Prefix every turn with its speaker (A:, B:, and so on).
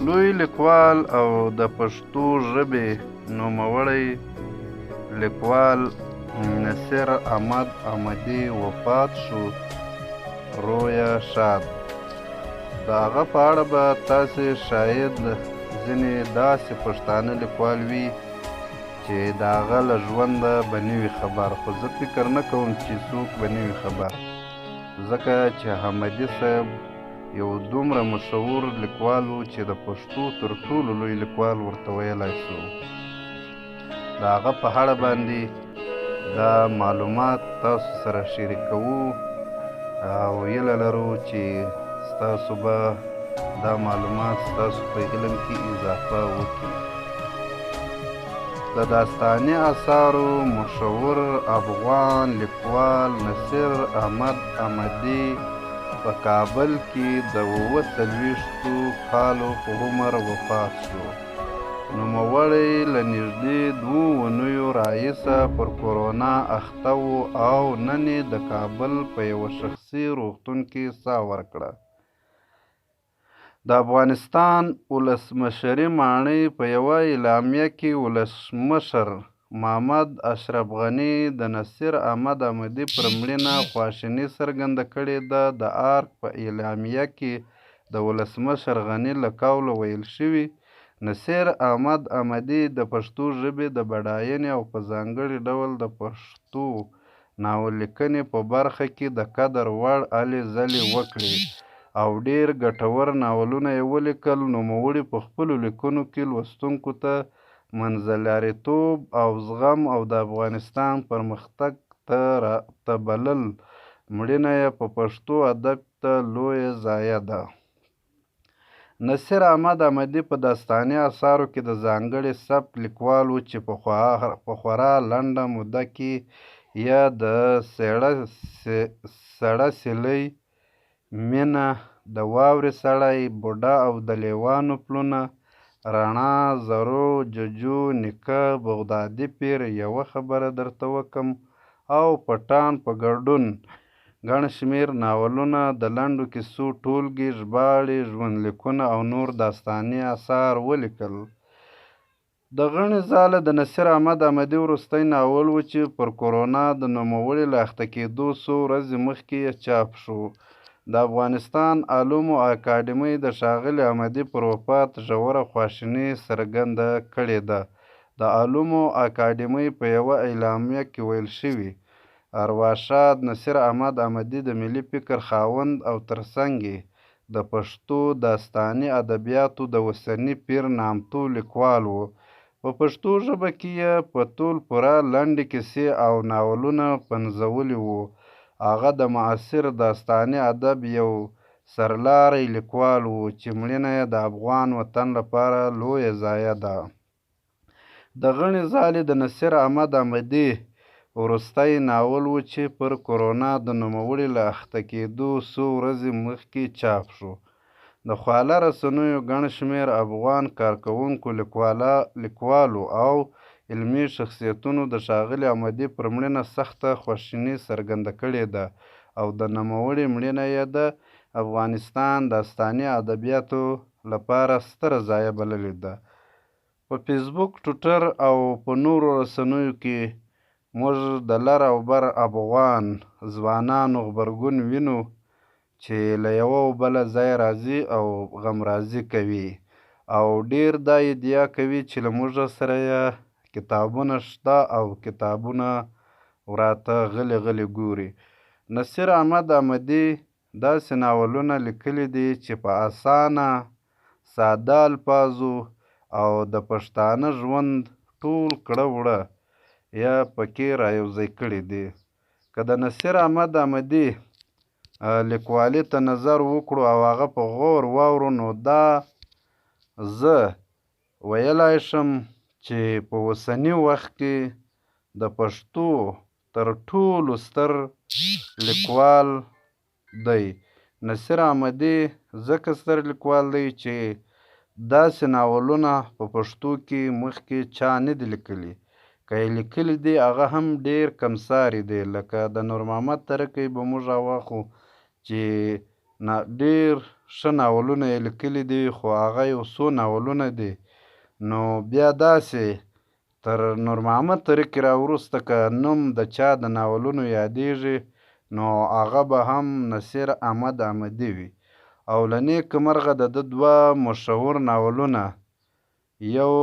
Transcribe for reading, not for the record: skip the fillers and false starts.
A: لوی لیکوال او د پښتو ژبې نوموړی لیکوال نصیر احمد احمدي وفات شو. رویه شاد. د هغه په اړه به تاسې شاید ځینې داسې پښتانه لیکوال وي چې د هغه له ژونده به نه وي خبر، خو زه فکر نه کوم چې څوک به نه وي خبر، ځکه چې احمدي صاحب یو دومره مشهور لیکوال و چې د پښتو تر ټولو لوی لیکوال ورته ویلی سو. د هغه په اړه باندې دا معلومات تاسو سره شریکوو او هیله لرو چې ستاسو به دا معلومات ستاسو په علم کې اضافه وکړي. د داستاني اثارو مشهور افغان لیکوال نصیر احمد احمدي په کابل کې د 47 کالو په عمر وفات شو. نوموړی له نږدې 2 اونیو راهیسه پر کورونا اخته و او نن یې د کابل په یوه شخصي روغتون کې ساه ورکړه. د افغانستان ولسمشري ماڼۍ په یوه اعلامیه کې ولسمشر محمد اشرف غني د نصیر احمد احمدي پر مړینه خواشیني څرګنده کړې ده. د ارګ په اعلامیه کې د ولسمشر غني له قوله ویل شوي، نصیر احمد احمدي د پښتو ژبې د بډاینې او په ځانګړي ډول د پښتو ناول لیکنې په برخه کې د قدر وړ هلې ځلې وکړې او ډېر ګټور ناولونه یې ولیکل. نوموړي په خپلو لیکنو کې لوستونکو ته منځلاریتوب او زغم او د افغانستان پرمختګ ته بلل. مړینه یې په پښتو ادب ته لویه ضایعه ده. نصیر احمد احمدي په داستاني اثارو کې د ځانګړي سبک لیکوال و چې په خورا لنډه موده کې یې د سړه سیلۍ، مینه، د واورې سړی، بوډا او د لیوانو پلونه، رڼا، زرو، ججو، نیکه، بغدادي پیر، یوه خبره درته وکم او پټان په ګډون ګڼ شمېر ناولونه، د لنډو کیسو ټولګې، ژباړې، ژوندلیکونه او نور داستاني اثار ولیکل. د غڼې ځاله د نصیر احمد احمدي وروستی ناول و چې پر کورونا د نوموړي له اخته کېدو څو ورځې مخکې یې چاپ شو. د افغانستان علومو اکاډمۍ د ښاغلي احمدي پر وفات ژوره خواشیني څرګنده کړې ده. د علومو اکاډمۍ په یوه اعلامیه کې ویل شوي، ارواښاد نصیر احمد احمدي د ملي فکر خاوند او ترڅنګ یې د پښتو داستاني ادبیاتو د اوسني پیر نامتو لیکوال و. په پښتو ژبه کې یې په طول پوره لنډې کیسې او ناولونه پنځولي وو. هغه د معاصر داستاني ادب یو سرلاری لیکوال و چې مړینه یې د افغان وطن لپاره لویه ضایعه ده. د غڼې ځالې د نصیر احمد احمدي وروستی ناول و چې پر کورونا د نوموړي له اخته کېدو څو ورځې مخکې چاپ شو. د خواله رسنیو ګڼ شمېر افغان کارکوونکو، لیکوالو او علمي شخصیتونو د ښاغلي احمدي پر مړینه سخته خواشیني څرګنده کړې ده او د نوموړي مړینه یې د افغانستان داستاني ادبیاتو لپاره ستره ضایعه بللې ده. په فیسبوک، ټویټر او په نورو رسنیو کې موږ د لر او بر افغان ځوانانو غبرګون وینو چې له یوه او بله ځایه راځي او غمرازي کوي او ډېر دا ادعا کوي چې له موږ سره یې کتابونه شته او کتابونه وراته غلي غلي ګوري. نصیر احمد احمدي داسې ناولونه لیکلي دي چې په اسانه ساده الفاظو او د پښتانه ژوند ټول کړه وړه یا پکې رايوځای کړي دي. که د نصیر احمد احمدي لیکوالي ته نظر وکړو او هغه په غور واورو، نو دا زه ویلای شم چې په اوسني وخت کې د پښتو تر ټولو ستر لیکوال دی. نصیر احمدي ځکه ستر لیکوال دی چې داسې ناولونه په پښتو کې مخکې چا نه دي لیکلي. که یې لیکلي دي هغه هم ډېر کمساري دي، لکه د نور محمد ترکی به موږ واخلو چې ډېر ښه ناولونه یې لیکلي دي، خو هغه یو څو ناولونه دي. نو بیا داسې تر نور محمد تره راوروسته که نوم د چا د ناولونو یادېږي نو هغه به هم نصیر احمد احمدي وي. او له نیکه مرغه د ده دوه مشهور ناولونه، یو